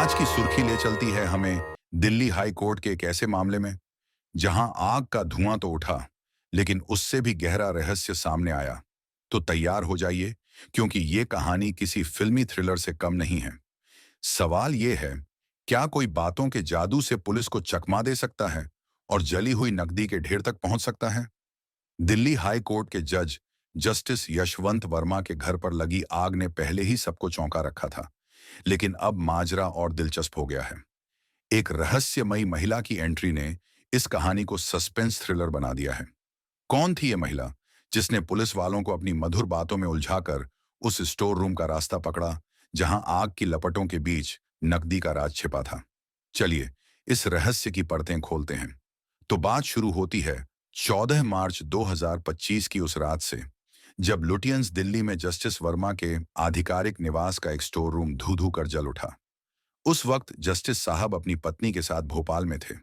आज की सुर्खी ले चलती है हमें दिल्ली हाई कोर्ट के एक ऐसे मामले में जहां आग का धुआं तो उठा, लेकिन उससे भी गहरा रहस्य सामने आया। तो तैयार हो जाइए, क्योंकि ये कहानी किसी फिल्मी थ्रिलर से कम नहीं है। सवाल ये है, क्या कोई बातों के जादू से पुलिस को चकमा दे सकता है और जली हुई नकदी के ढेर तक पहुंच सकता है? दिल्ली हाई कोर्ट के जज जस्टिस यशवंत वर्मा के घर पर लगी आग ने पहले ही सबको चौंका रखा था, लेकिन अब माजरा और दिलचस्प हो गया है। एक रहस्यमयी महिला की एंट्री ने इस कहानी को सस्पेंस थ्रिलर बना दिया है। कौन थी ये महिला जिसने पुलिस वालों को अपनी मधुर बातों में उलझाकर उस स्टोर रूम का रास्ता पकड़ा जहां आग की लपटों के बीच नकदी का राज छिपा था? चलिए इस रहस्य की परतें खोलते हैं। तो बात शुरू होती है 14 मार्च 2025 की उस रात से, जब लुटियंस दिल्ली में जस्टिस वर्मा के आधिकारिक निवास का एक स्टोर रूम धू धू कर जल उठा। उस वक्त जस्टिस साहब अपनी पत्नी के साथ भोपाल में थे।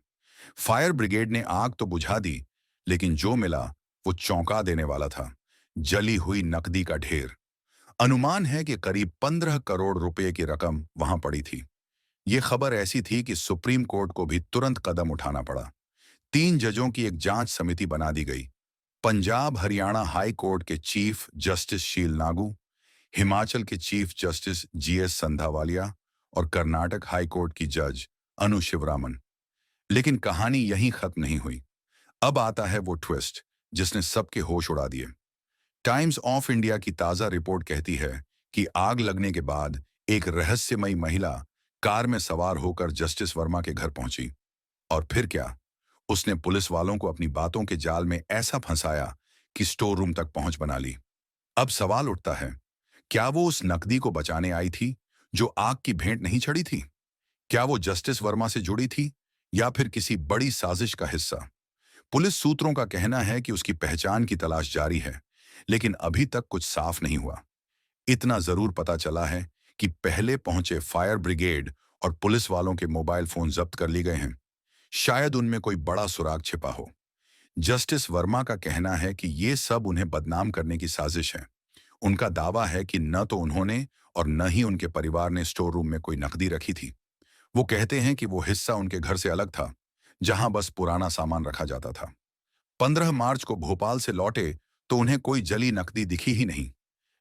फायर ब्रिगेड ने आग तो बुझा दी, लेकिन जो मिला वो चौंका देने वाला था। जली हुई नकदी का ढेर। अनुमान है कि करीब 15 करोड़ रुपए की रकम वहां पड़ी थी। ये खबर ऐसी थी कि सुप्रीम कोर्ट को भी तुरंत कदम उठाना पड़ा। 3 जजों की एक जांच समिति बना दी गई। पंजाब हरियाणा हाई कोर्ट के चीफ जस्टिस शील नागू, हिमाचल के चीफ जस्टिस जीएस संधावालिया और कर्नाटक हाई कोर्ट की जज अनु शिवरामन। लेकिन कहानी यहीं खत्म नहीं हुई। अब आता है वो ट्विस्ट जिसने सबके होश उड़ा दिए। टाइम्स ऑफ इंडिया की ताजा रिपोर्ट कहती है कि आग लगने के बाद एक रहस्यमयी महिला कार में सवार होकर जस्टिस वर्मा के घर पहुंची। और फिर क्या, उसने पुलिस वालों को अपनी बातों के जाल में ऐसा फंसाया कि स्टोर रूम तक पहुंच बना ली। अब सवाल उठता है, क्या वो उस नकदी को बचाने आई थी जो आग की भेंट नहीं चढ़ी थी? क्या वो जस्टिस वर्मा से जुड़ी थी या फिर किसी बड़ी साजिश का हिस्सा? पुलिस सूत्रों का कहना है कि उसकी पहचान की तलाश जारी है, लेकिन अभी तक कुछ साफ नहीं हुआ। इतना जरूर पता चला है कि पहले पहुंचे फायर ब्रिगेड और पुलिस वालों के मोबाइल फोन जब्त कर लिए गए हैं। शायद उनमें कोई बड़ा सुराग छिपा हो। जस्टिस वर्मा का कहना है कि ये सब उन्हें बदनाम करने की साजिश है। उनका दावा है कि न तो उन्होंने और न ही उनके परिवार ने स्टोर रूम में कोई नकदी रखी थी। वो कहते हैं कि वो हिस्सा उनके घर से अलग था, जहां बस पुराना सामान रखा जाता था। 15 मार्च को भोपाल से लौटे तो उन्हें कोई जली नकदी दिखी ही नहीं।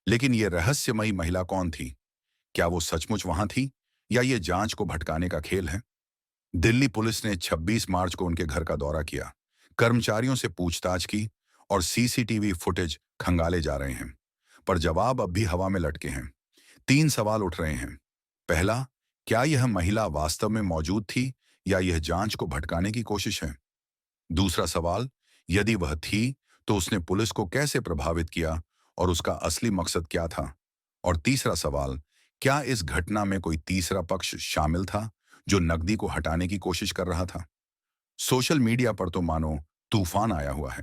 लेकिन ये रहस्यमयी महिला कौन थी? क्या वो सचमुच वहां थी या ये जांच को भटकाने का खेल है? दिल्ली पुलिस ने 26 मार्च को उनके घर का दौरा किया, कर्मचारियों से पूछताछ की और सीसीटीवी फुटेज खंगाले जा रहे हैं। पर जवाब अब भी हवा में लटके हैं। 3 सवाल उठ रहे हैं। पहला, क्या यह महिला वास्तव में मौजूद थी या यह जांच को भटकाने की कोशिश है? दूसरा सवाल, यदि वह थी तो उसने पुलिस को कैसे प्रभावित किया और उसका असली मकसद क्या था? और तीसरा सवाल, क्या इस घटना में कोई तीसरा पक्ष शामिल था जो नकदी को हटाने की कोशिश कर रहा था? सोशल मीडिया पर तो मानो तूफान आया हुआ है।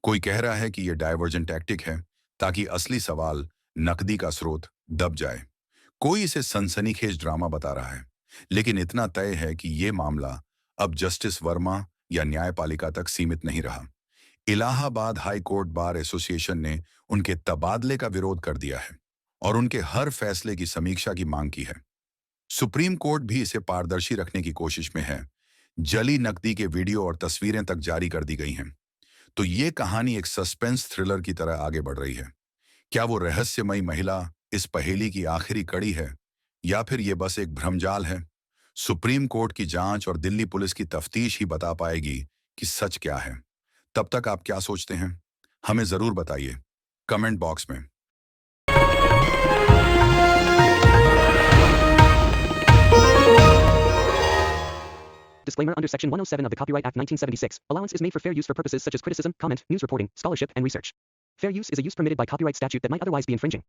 कोई कह रहा है कि यह डायवर्जन टैक्टिक है ताकि असली सवाल, नकदी का स्रोत, दब जाए। कोई इसे सनसनीखेज ड्रामा बता रहा है। लेकिन इतना तय है कि यह मामला अब जस्टिस वर्मा या न्यायपालिका तक सीमित नहीं रहा। Allahabad high court bar association ने उनके तबादले का विरोध कर दिया है और उनके हर फैसले की समीक्षा की मांग की है। सुप्रीम कोर्ट भी इसे पारदर्शी रखने की कोशिश में है। जली नकदी के वीडियो और तस्वीरें तक जारी कर दी गई हैं। तो ये कहानी एक सस्पेंस थ्रिलर की तरह आगे बढ़ रही है। क्या वो रहस्यमयी महिला इस पहेली की आखिरी कड़ी है या फिर ये बस एक भ्रमजाल है? सुप्रीम कोर्ट की जांच और दिल्ली पुलिस की तफ्तीश ही बता पाएगी कि सच क्या है। तब तक आप क्या सोचते हैं? हमें जरूर बताइए कमेंट बॉक्स में। Disclaimer under Section 107 of the Copyright Act 1976. Allowance is made for fair use for purposes such as criticism, comment, news reporting, scholarship, and research. Fair use is a use permitted by copyright statute that might otherwise be infringing.